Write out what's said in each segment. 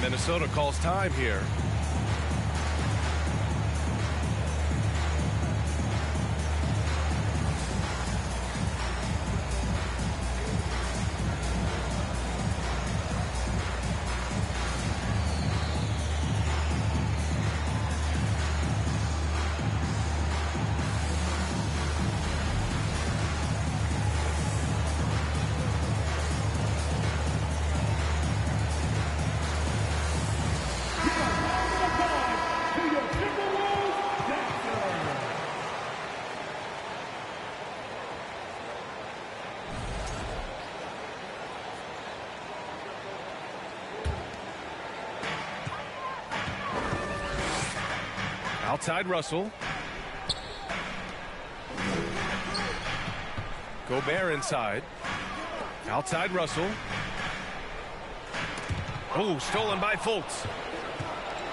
Minnesota calls time here. Outside Russell. Gobert inside. Outside Russell. Oh, stolen by Fultz.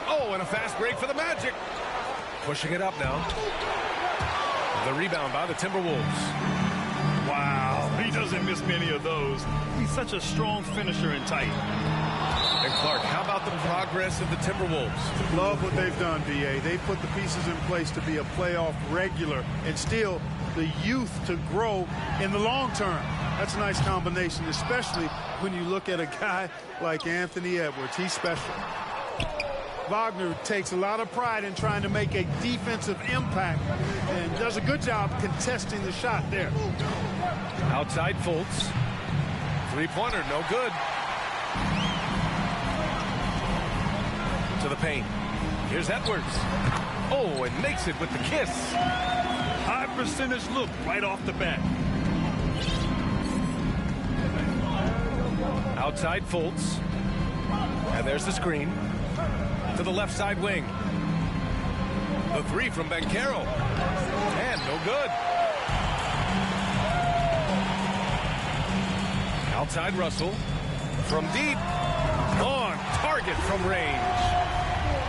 Oh, and a fast break for the Magic. Pushing it up now. The rebound by the Timberwolves. Wow, he doesn't miss many of those. He's such a strong finisher in tight. And Clark, how about the progress of the Timberwolves? Love what they've done, B.A. They put the pieces in place to be a playoff regular and still the youth to grow in the long term. That's a nice combination, especially when you look at a guy like Anthony Edwards. He's special. Wagner takes a lot of pride in trying to make a defensive impact and does a good job contesting the shot there. Outside Fultz. Three-pointer, no good. To the paint. Here's Edwards. Oh, and makes it with the kiss. High percentage look right off the bat. Outside Fultz. And there's the screen. To the left side wing. The three from Banchero. And no good. Outside Russell. From deep. On target from range.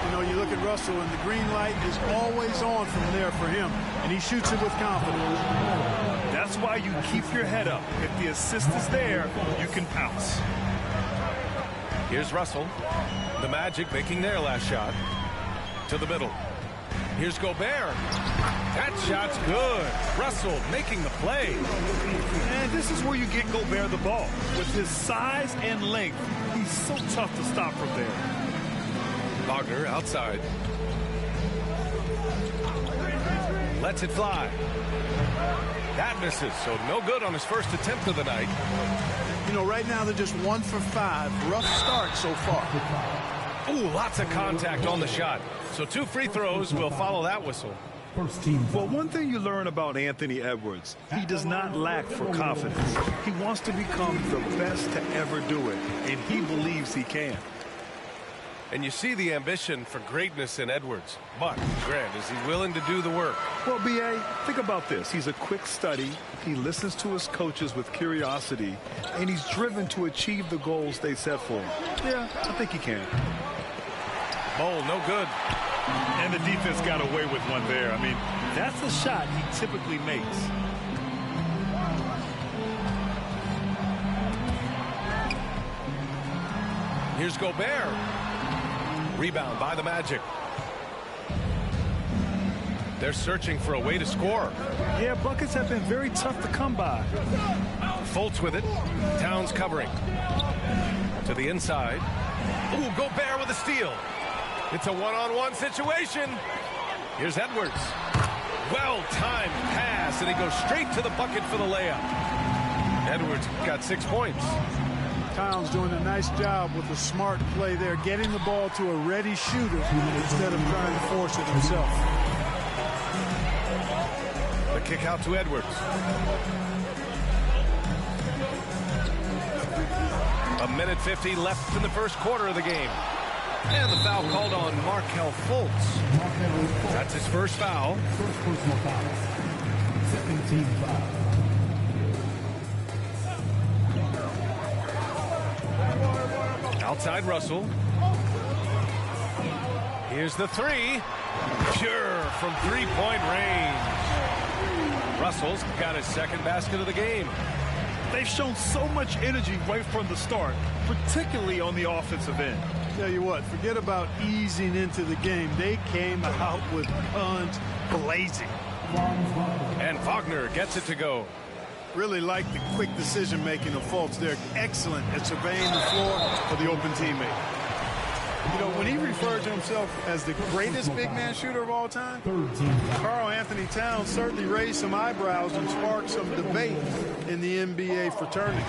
You know, you look at Russell, and the green light is always on from there for him, and he shoots it with confidence. That's why you keep your head up. If the assist is there, you can pounce. Here's Russell. The Magic making their last shot. To the middle. Here's Gobert. That shot's good. Russell making the play. And this is where you get Gobert the ball. With his size and length, he's so tough to stop from there. Wagner outside. Lets it fly. That misses, so no good on his first attempt of the night. You know, right now they're just 1 for 5. Rough start so far. Ooh, lots of contact on the shot. So 2 free throws will follow that whistle. Well, one thing you learn about Anthony Edwards, he does not lack for confidence. He wants to become the best to ever do it, and he believes he can. And you see the ambition for greatness in Edwards. But, Grant, is he willing to do the work? Well, B.A., think about this. He's a quick study. He listens to his coaches with curiosity, and he's driven to achieve the goals they set for him. Yeah, I think he can. Bowl, no good. And the defense got away with one there. I mean, that's a shot he typically makes. Here's Gobert. Rebound by the Magic. They're searching for a way to score. Yeah, buckets have been very tough to come by. Fultz with it. Towns covering. To the inside. Ooh, Gobert with a steal. It's a one-on-one situation. Here's Edwards. Well-timed pass, and he goes straight to the bucket for the layup. Edwards got 6 points. Towns doing a nice job with a smart play there, getting the ball to a ready shooter instead of trying to force it himself. The kick out to Edwards. A minute 50 left in the first quarter of the game. And the foul called on Markelle Fultz. That's his first foul. First personal foul. Second team foul. Outside Russell. Here's the three. Pure from three-point range. Russell's got his second basket of the game. They've shown so much energy right from the start, particularly on the offensive end. Tell you what, forget about easing into the game. They came out with guns blazing. And Wagner gets it to go. Really like the quick decision-making of Fultz. They're excellent at surveying the floor for the open teammate. You know, when he referred to himself as the greatest big man shooter of all time, Karl Anthony Towns certainly raised some eyebrows and sparked some debate in the NBA fraternity.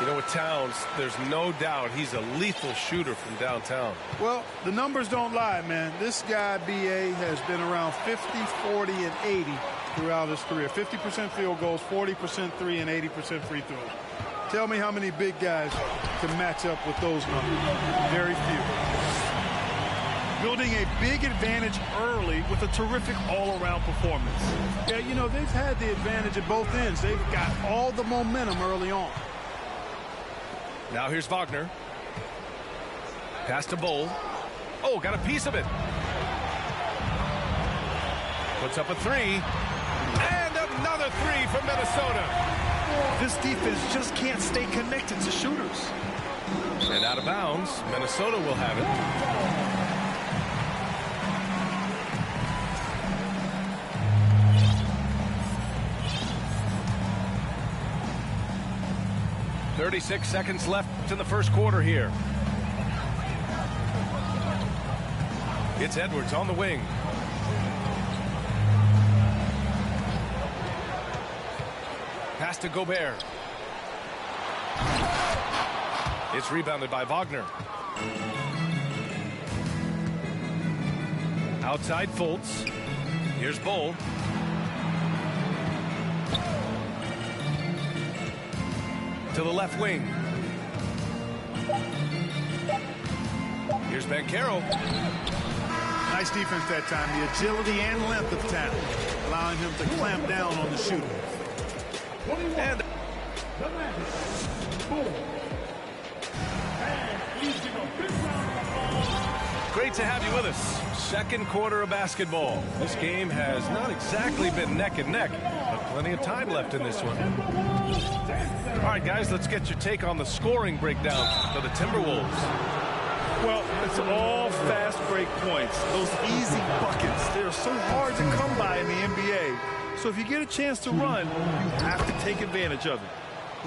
You know, with Towns, there's no doubt he's a lethal shooter from downtown. Well, the numbers don't lie, man. This guy, B.A., has been around 50, 40, and 80 throughout his career. 50% field goals, 40% three, and 80% free throws. Tell me how many big guys can match up with those numbers. Very few. Building a big advantage early with a terrific all-around performance. Yeah, you know, they've had the advantage at both ends. They've got all the momentum early on. Now here's Wagner. Pass to Bull. Oh, got a piece of it. Puts up a three. And another three from Minnesota. This defense just can't stay connected to shooters. And out of bounds, Minnesota will have it. .36 seconds left in the first quarter here. It's Edwards on the wing. Pass to Gobert. It's rebounded by Wagner. Outside Fultz. Here's Bull. To the left wing. Here's Banchero. Nice defense that time. The agility and length of Towns, allowing him to clamp down on the shooter. And great to have you with us. Second quarter of basketball. This game has not exactly been neck and neck, but plenty of time left in this one. All right, guys, let's get your take on the scoring breakdown for the Timberwolves. Well, it's all fast break points. Those easy buckets, they're so hard to come by in the NBA. So if you get a chance to run, you have to take advantage of it.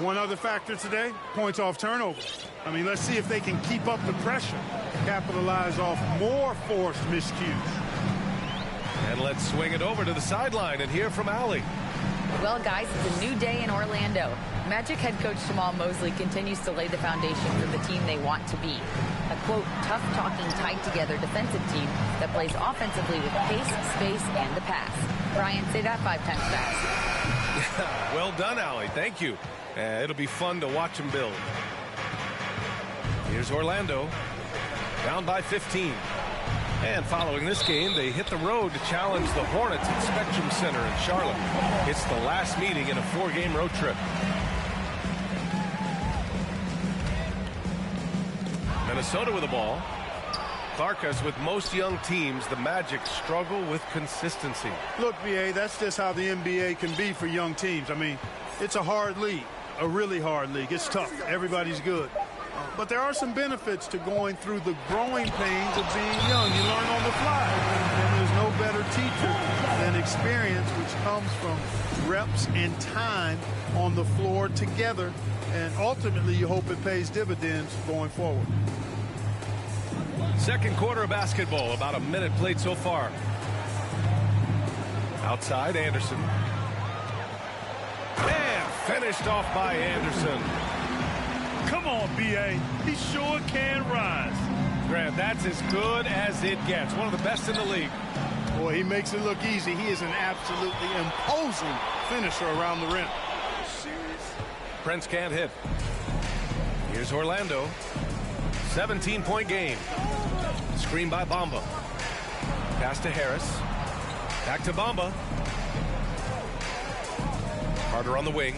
One other factor today, points off turnovers. I mean, let's see if they can keep up the pressure, capitalize off more forced miscues. And let's swing it over to the sideline and hear from Allie. Well, guys, it's a new day in Orlando. Magic head coach Jamal Mosley continues to lay the foundation for the team they want to be. A, quote, tough-talking, tied-together defensive team that plays offensively with pace, space, and the pass. Brian, say that 5 times fast. Well done, Allie. Thank you. It'll be fun to watch them build. Here's Orlando, down by 15. And following this game, they hit the road to challenge the Hornets at Spectrum Center in Charlotte. It's the last meeting in a 4-game road trip. Minnesota with the ball. Clark, as with most young teams, the Magic struggle with consistency. Look, B.A., that's just how the NBA can be for young teams. I mean, it's a hard league, a really hard league. It's tough. Everybody's good. But there are some benefits to going through the growing pains of being young. You learn on the fly. And there's no better teacher than experience, which comes from reps and time on the floor together. And ultimately, you hope it pays dividends going forward. Second quarter of basketball, about a minute played so far. Outside, Anderson. And finished off by Anderson. Come on, B.A. He sure can rise. Grant, that's as good as it gets. One of the best in the league. Boy, he makes it look easy. He is an absolutely imposing finisher around the rim. Prince can't hit. Here's Orlando. 17-point game. Screen by Bamba. Pass to Harris. Back to Bamba. Carter on the wing.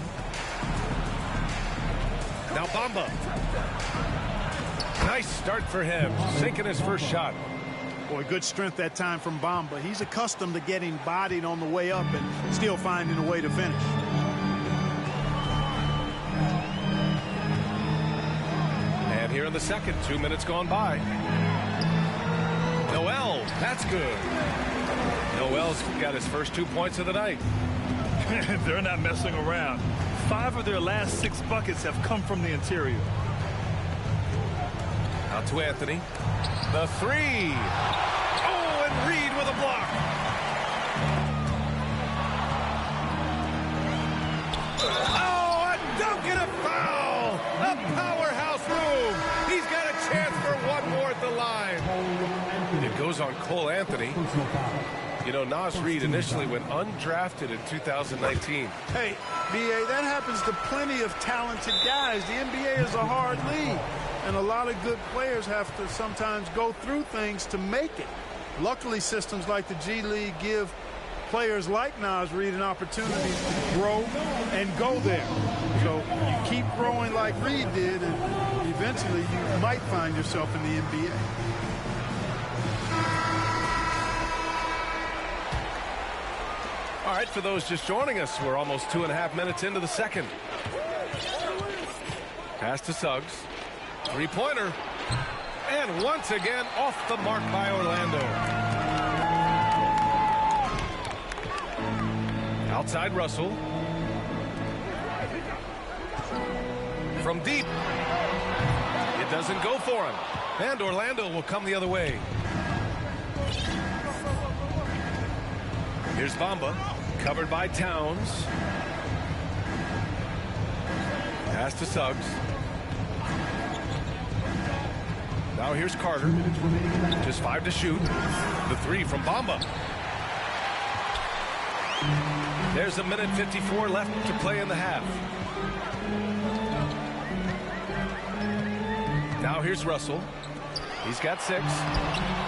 Now Bamba. Nice start for him. Sinking his first shot. Boy, good strength that time from Bamba. He's accustomed to getting bodied on the way up and still finding a way to finish. And here in the second. 2 minutes gone by. Noel, that's good. Noel's got his first 2 points of the night. They're not messing around. 5 of their last 6 buckets have come from the interior. Out to Anthony. The 3. Oh, and Reed with a block. Oh, a dunk and a foul. A powerhouse move. He's got a chance for one more at the line. It goes on Cole Anthony. You know, Nas Reed initially went undrafted in 2019. Hey, B.A., that happens to plenty of talented guys. The NBA is a hard league, and a lot of good players have to sometimes go through things to make it. Luckily, systems like the G League give players like Nas Reed an opportunity to grow and go there. So you keep growing like Reed did, and eventually you might find yourself in the NBA. All right, for those just joining us, we're almost 2.5 minutes into the second. Pass to Suggs. Three-pointer. And once again, off the mark by Orlando. Outside Russell. From deep. It doesn't go for him. And Orlando will come the other way. Here's Bamba. Covered by Towns. Pass to Suggs. Now here's Carter. Just 5 to shoot. The 3 from Bamba. There's a minute 54 left to play in the half. Now here's Russell. He's got 6.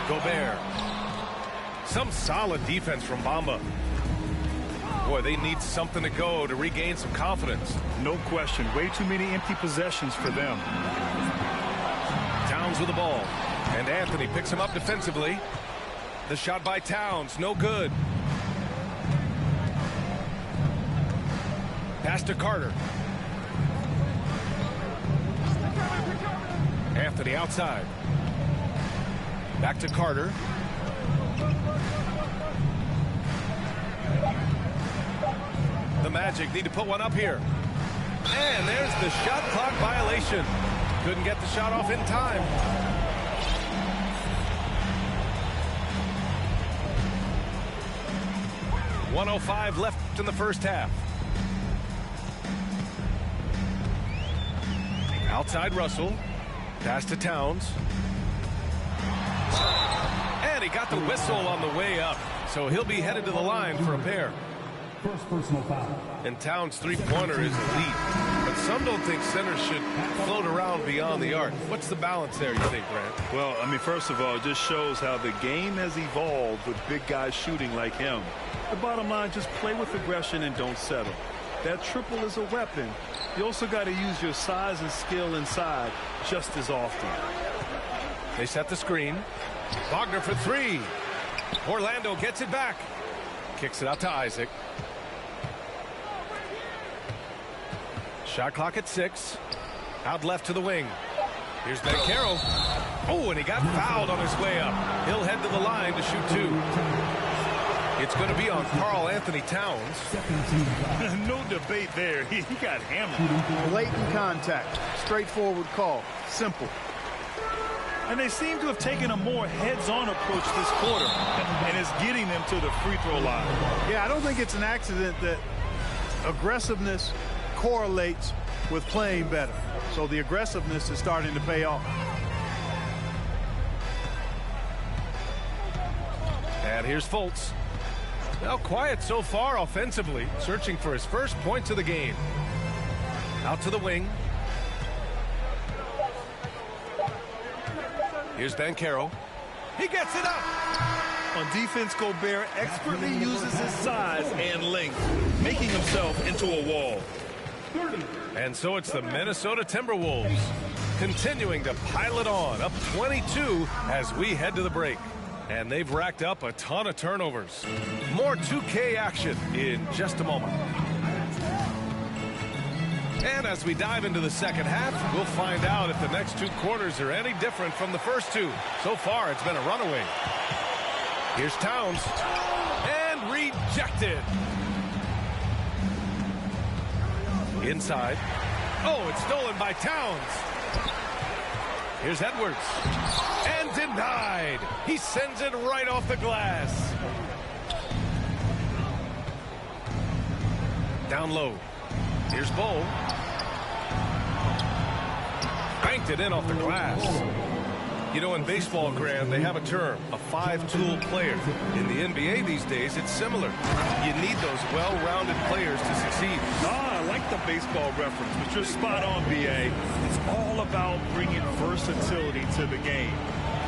Gobert. Some solid defense from Bamba. Boy, they need something to go to regain some confidence. No question. Way too many empty possessions for them. Towns with the ball. And Anthony picks him up defensively. The shot by Towns, no good. Pass to Carter. Anthony outside. Back to Carter. The Magic need to put one up here. And there's the shot clock violation. Couldn't get the shot off in time. .105 left in the first half. Outside Russell. Pass to Towns. And he got the whistle on the way up. So he'll be headed to the line for a pair. First personal foul. And Towns' three-pointer is elite. But some don't think centers should float around beyond the arc. What's the balance there, you think, Grant? Well, I mean, first of all, it just shows how the game has evolved with big guys shooting like him. The bottom line, just play with aggression and don't settle. That triple is a weapon. You also got to use your size and skill inside just as often. They set the screen. Wagner for 3. Orlando gets it back. Kicks it out to Isaac. Shot clock at 6. Out left to the wing. Here's Banchero. Oh, and he got fouled on his way up. He'll head to the line to shoot 2. It's going to be on Karl Anthony Towns. No debate there. He got hammered. Blatant contact. Straightforward call. Simple. And they seem to have taken a more heads-on approach this quarter, and it's getting them to the free throw line. Yeah, I don't think it's an accident that aggressiveness correlates with playing better. So the aggressiveness is starting to pay off. And here's Fultz. Now quiet so far offensively, searching for his first points of the game. Out to the wing. Here's Banchero. He gets it up. On defense, Gobert expertly uses his size and length, making himself into a wall. And so it's the Minnesota Timberwolves continuing to pile it on, up 22 as we head to the break. And they've racked up a ton of turnovers. More 2K action in just a moment. And as we dive into the second half, we'll find out if the next 2 quarters are any different from the first 2. So far, it's been a runaway. Here's Towns. And rejected. Inside. Oh, it's stolen by Towns. Here's Edwards. And denied. He sends it right off the glass. Down low. Here's Bull. Banked it in off the glass. You know, in baseball, Graham, they have a term, a 5-tool player. In the NBA these days, it's similar. You need those well-rounded players to succeed. I like the baseball reference, but you're spot on, B.A. It's all about bringing versatility to the game.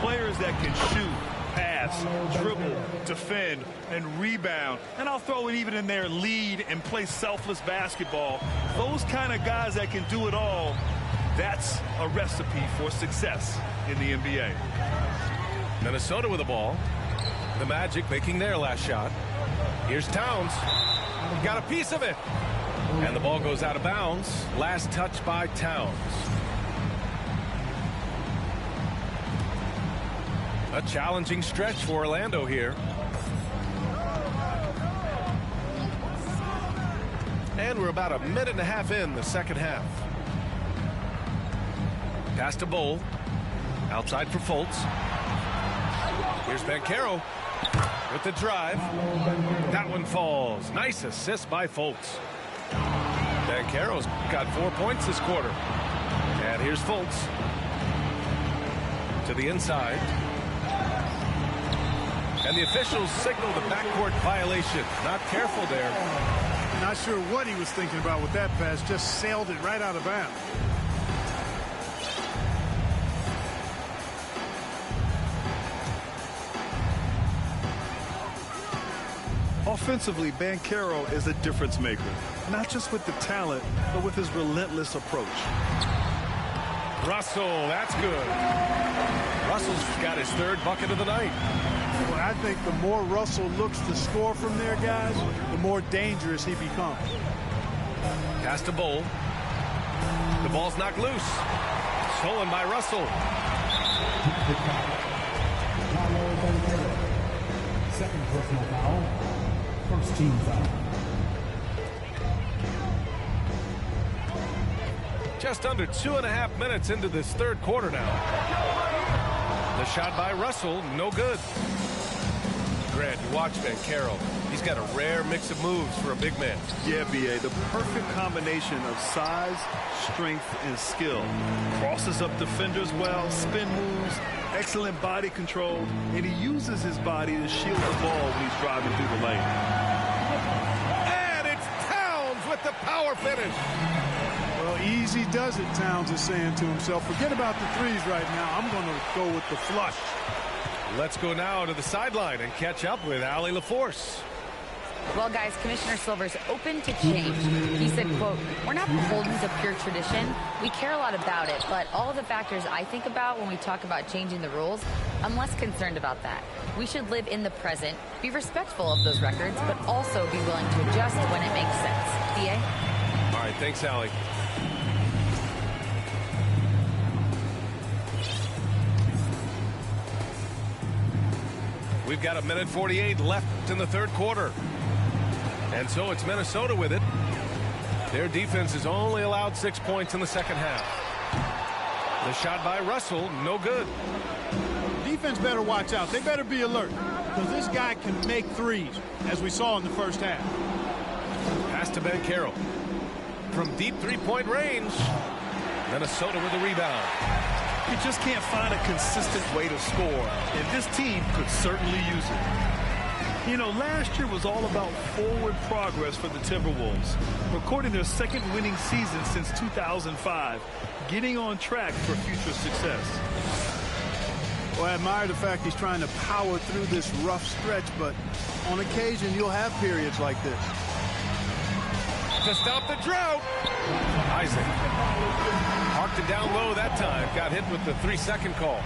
Players that can shoot, pass, dribble, defend, and rebound. And I'll throw it even in there, lead and play selfless basketball. Those kind of guys that can do it all, that's a recipe for success in the NBA. Minnesota with the ball. The Magic making their last shot. Here's Towns. Got a piece of it. And the ball goes out of bounds. Last touch by Towns. A challenging stretch for Orlando here. And we're about a minute and a half in the second half. Pass to Bull. Outside for Fultz. Here's Banchero with the drive. That one falls. Nice assist by Fultz. Banchero's got 4 points this quarter. And here's Fultz. To the inside. And the officials signal the backcourt violation. Not careful there. Not sure what he was thinking about with that pass. Just sailed it right out of bounds. Offensively, Banchero is a difference maker. Not just with the talent, but with his relentless approach. Russell, that's good. Russell's got his 3rd bucket of the night. Well, I think the more Russell looks to score from there, guys, the more dangerous he becomes. Pass to Bull. The ball's knocked loose. Stolen by Russell. Second personal foul. First team foul. Just under 2.5 minutes into this 3rd quarter now. The shot by Russell, no good. Grant, you watch Banchero. He's got a rare mix of moves for a big man. Yeah, B.A., the perfect combination of size, strength, and skill. Crosses up defenders well, spin moves, excellent body control, and he uses his body to shield the ball when he's driving through the lane. And it's Towns with the power finish. Well, easy does it, Towns is saying to himself. Forget about the threes right now. I'm going to go with the flush. Let's go now to the sideline and catch up with Allie LaForce. Well, guys, Commissioner Silver's open to change. He said, quote, "We're not beholden to pure tradition. We care a lot about it, but all of the factors I think about when we talk about changing the rules, I'm less concerned about that. We should live in the present, be respectful of those records, but also be willing to adjust when it makes sense." B.A.? All right, thanks, Allie. We've got 1:48 left in the 3rd quarter. And so it's Minnesota with it. Their defense has only allowed 6 points in the second half. The shot by Russell, no good. Defense better watch out. They better be alert, because this guy can make threes, as we saw in the first half. Pass to Banchero. From deep 3-point range. Minnesota with the rebound. You just can't find a consistent way to score, and this team could certainly use it. You know, last year was all about forward progress for the Timberwolves, recording their 2nd winning season since 2005, getting on track for future success. Well, I admire the fact he's trying to power through this rough stretch, but on occasion you'll have periods like this. To stop the drought. Isaac. Marked it down low that time. Got hit with the 3-second call.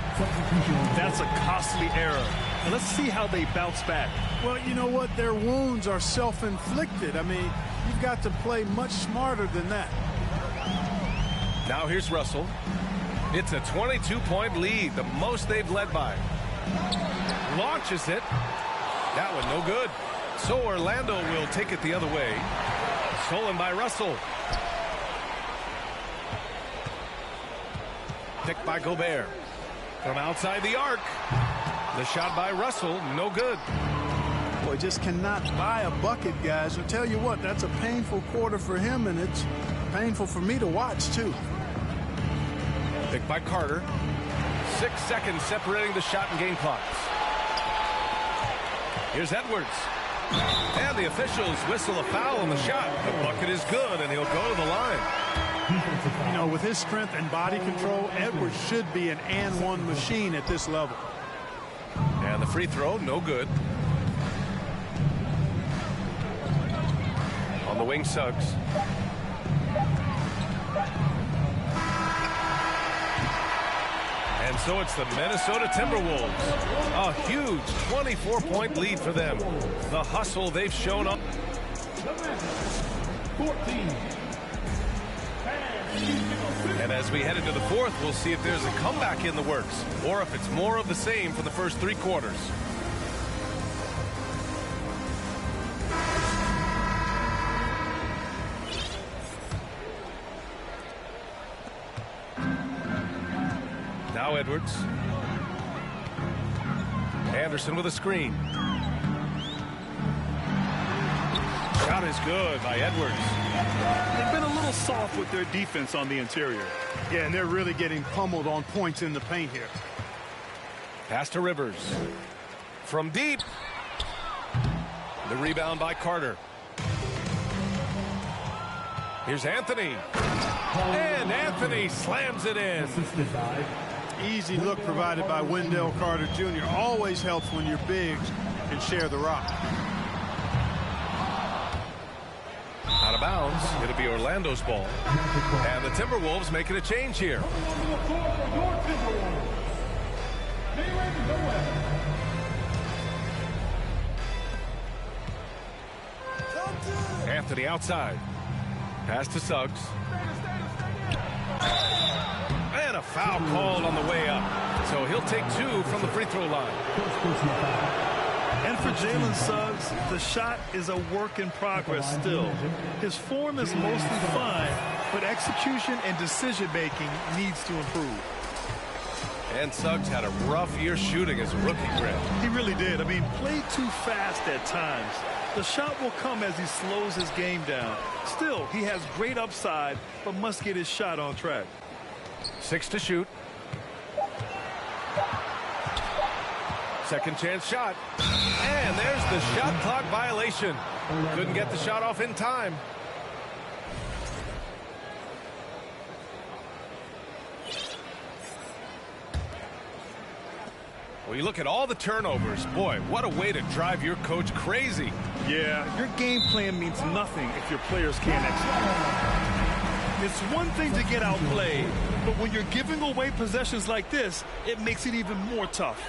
That's a costly error. And let's see how they bounce back. Well, you know what? Their wounds are self-inflicted. I mean, you've got to play much smarter than that. Now here's Russell. It's a 22-point lead, the most they've led by. Launches it. That one no good. So Orlando will take it the other way. Stolen by Russell. Picked by Gobert. From outside the arc. The shot by Russell, no good. Boy, just cannot buy a bucket, guys. I'll tell you what, that's a painful quarter for him, and it's painful for me to watch, too. Picked by Carter. 6 seconds separating the shot and game clocks. Here's Edwards. And the officials whistle a foul on the shot. The bucket is good, and he'll go to the line. You know, with his strength and body control, Edwards should be an and-one machine at this level. And the free throw, no good. On the wing, Suggs. And so it's the Minnesota Timberwolves. A huge 24-point lead for them. The hustle they've shown up. 14. And as we head into the fourth, we'll see if there's a comeback in the works or if it's more of the same for the first 3 quarters. Now Edwards. Anderson with a screen. Shot is good by Edwards. They've been a little soft with their defense on the interior. Yeah, and they're really getting pummeled on points in the paint here. Pass to Rivers. From deep. The rebound by Carter. Here's Anthony. And Anthony slams it in. Assisted by Easy look provided by Wendell Carter Jr. Always helps when your bigs can share the rock. Out of bounds. It'll be Orlando's ball. And the Timberwolves making a change here. Anthony outside. Pass to Suggs. And a foul called on the way up. So he'll take 2 from the free throw line. And for Jalen Suggs, the shot is a work in progress still. His form is mostly fine, but execution and decision-making needs to improve. And Suggs had a rough year shooting as a rookie, Grant. He really did. I mean, played too fast at times. The shot will come as he slows his game down. Still, he has great upside, but must get his shot on track. 6 to shoot. Second chance shot. And there's the shot clock violation. Couldn't get the shot off in time. Well, you look at all the turnovers. Boy, what a way to drive your coach crazy. Yeah, your game plan means nothing if your players can't execute. It's one thing to get outplayed, but when you're giving away possessions like this, it makes it even more tough.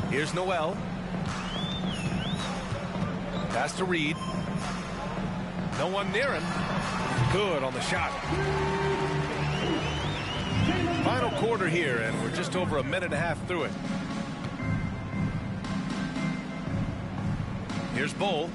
Here's Noel. Pass to Reed. No one near him. Good on the shot. Final quarter here, and we're just over a minute and a half through it. Here's Bull.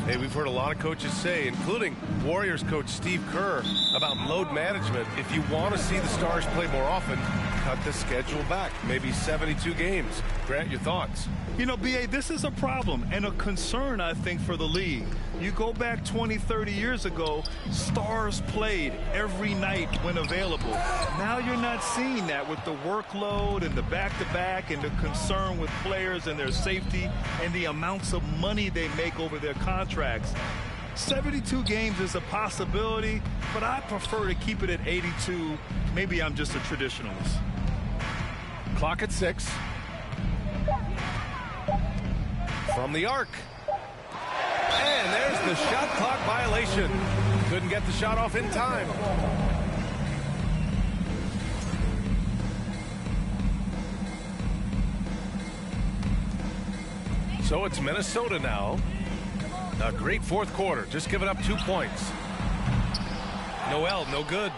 Hey, we've heard a lot of coaches say, including Warriors coach Steve Kerr, about load management. If you want to see the Stars play more often, cut the schedule back. Maybe 72 games. Grant, your thoughts? You know, B.A., this is a problem and a concern, I think, for the league. You go back 20, 30 years ago, Stars played every night when available. Now you're not seeing that with the workload and the back-to-back and the concern with players and their safety and the amounts of money they make over their contracts. 72 games is a possibility, but I prefer to keep it at 82. Maybe I'm just a traditionalist. Clock at 6. From the arc. And there's the shot clock violation. Couldn't get the shot off in time. So it's Minnesota now. A great fourth quarter, just giving up 2 points. Noel, no good.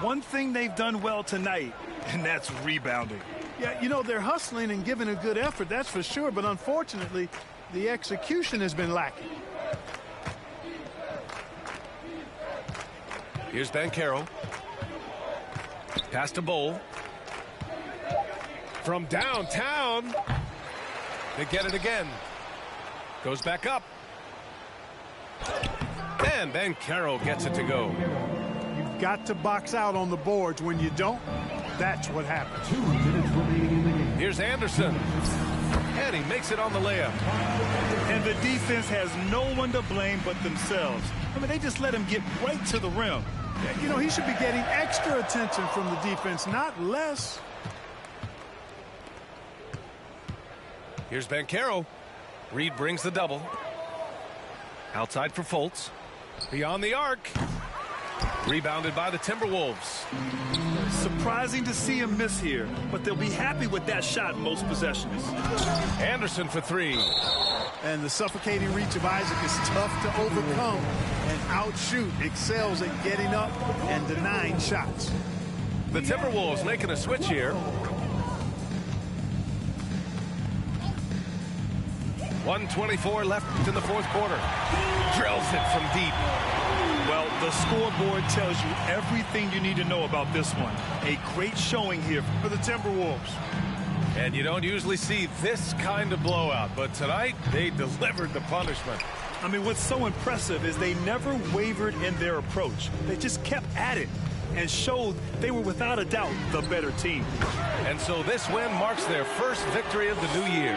One thing they've done well tonight, and that's rebounding. Yeah, you know, they're hustling and giving a good effort, that's for sure, but unfortunately, the execution has been lacking. Here's Banchero. Pass to Bowl. From downtown. They get it again. Goes back up. And Banchero gets it to go. You've got to box out on the boards. When you don't, that's what happens. 2 minutes remaining in the game. Here's Anderson. And he makes it on the layup. And the defense has no one to blame but themselves. I mean, they just let him get right to the rim. Yeah, you know, he should be getting extra attention from the defense, not less. Here's Banchero. Reed brings the double. Outside for Fultz. Beyond the arc. Rebounded by the Timberwolves. Surprising to see him miss here, but they'll be happy with that shot most possessions. Anderson for 3. And the suffocating reach of Isaac is tough to overcome. And outshoot excels at getting up and denying shots. The Timberwolves making a switch here. 1:24 left in the fourth quarter. Drills it from deep. Well, the scoreboard tells you everything you need to know about this one. A great showing here for the Timberwolves. And you don't usually see this kind of blowout, but tonight they delivered the punishment. I mean, what's so impressive is they never wavered in their approach. They just kept at it and showed they were without a doubt the better team. And so this win marks their first victory of the new year.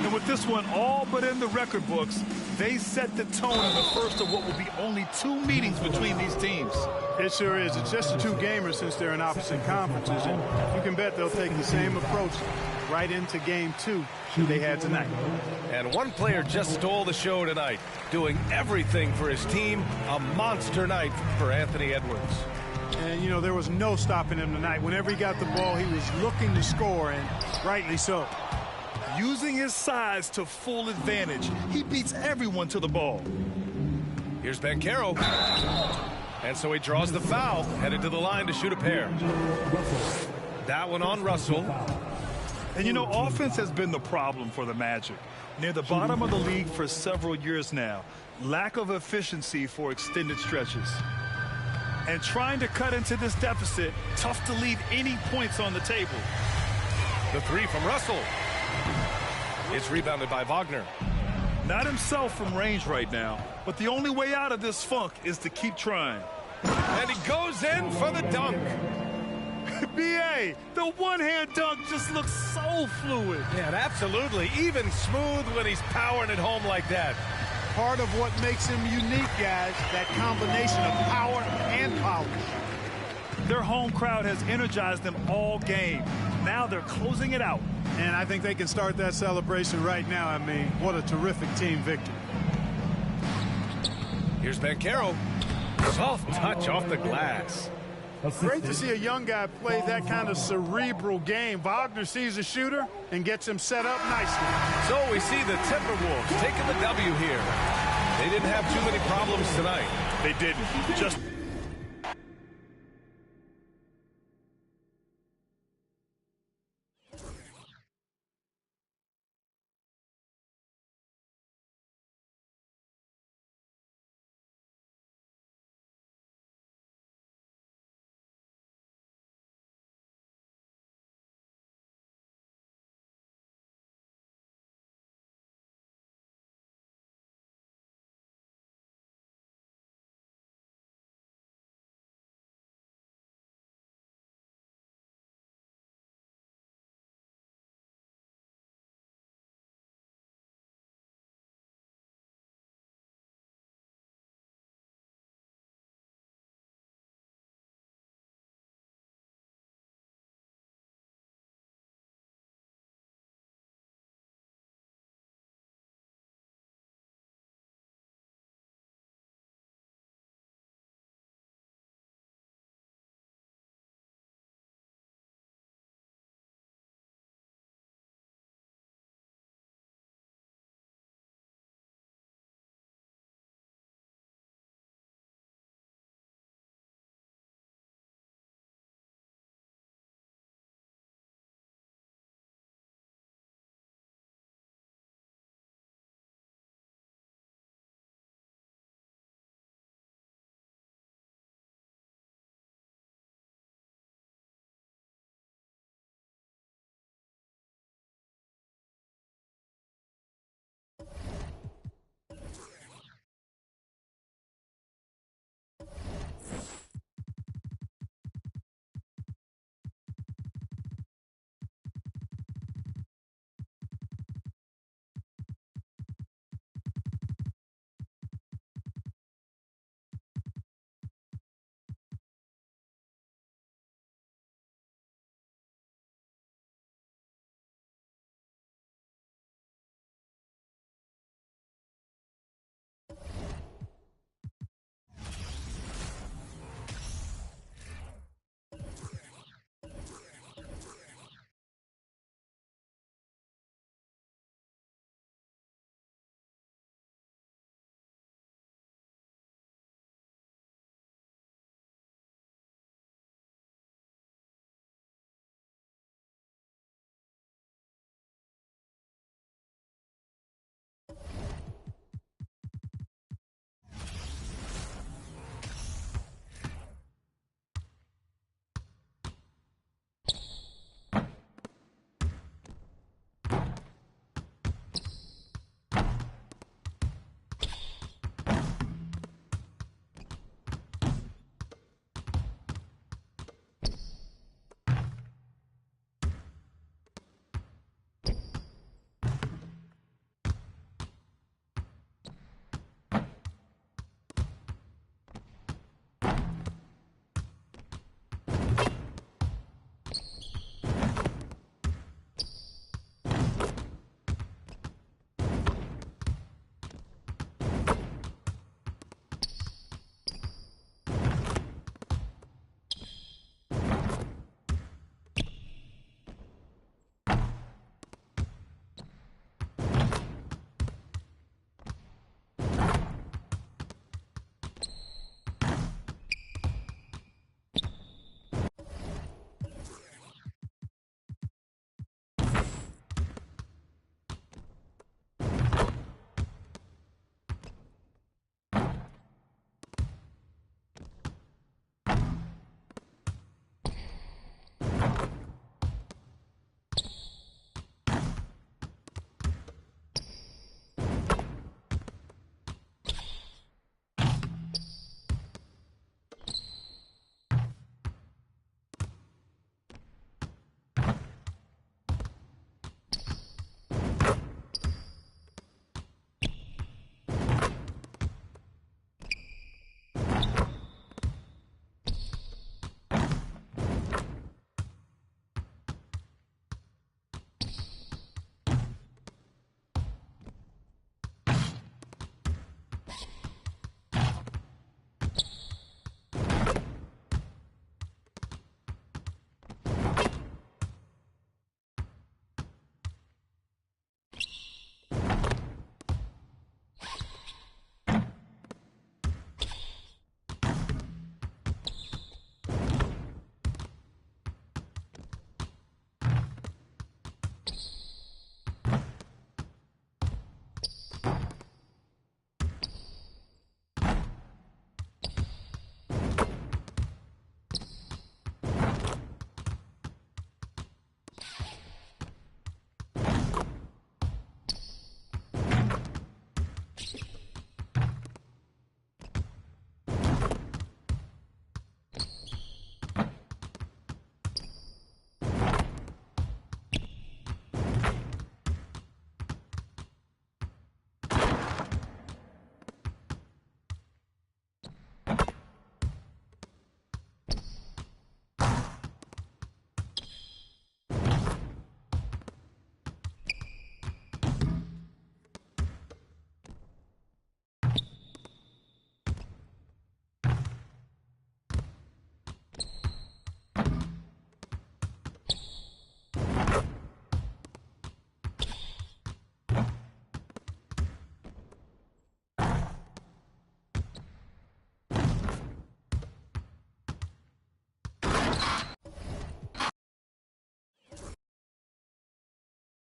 And with this one all but in the record books, they set the tone in the first of what will be only 2 meetings between these teams. It sure is. It's just a 2-gamer since they're in opposite conferences, and you can bet they'll take the same approach right into game 2 they had tonight. And one player just stole the show tonight, doing everything for his team. A monster night for Anthony Edwards. And, you know, there was no stopping him tonight. Whenever he got the ball, he was looking to score, and rightly so. Using his size to full advantage, he beats everyone to the ball. Here's Banchero. And so he draws the foul, headed to the line to shoot a pair. That one on Russell. And, you know, offense has been the problem for the Magic. Near the bottom of the league for several years now. Lack of efficiency for extended stretches. And trying to cut into this deficit, tough to leave any points on the table. The 3 from Russell. It's rebounded by Wagner. Not himself from range right now, but the only way out of this funk is to keep trying. And he goes in for the dunk. B.A., the one-hand dunk just looks so fluid. Yeah, absolutely. Even smooth when he's powering it home like that. Part of what makes him unique, guys, that combination of power and polish. Their home crowd has energized them all game. Now they're closing it out. And I think they can start that celebration right now. I mean, what a terrific team victory. Here's Banchero. Soft touch off the glass. Great to see a young guy play that kind of cerebral game. Wagner sees a shooter and gets him set up nicely. So we see the Timberwolves taking the W here. They didn't have too many problems tonight. They didn't. Just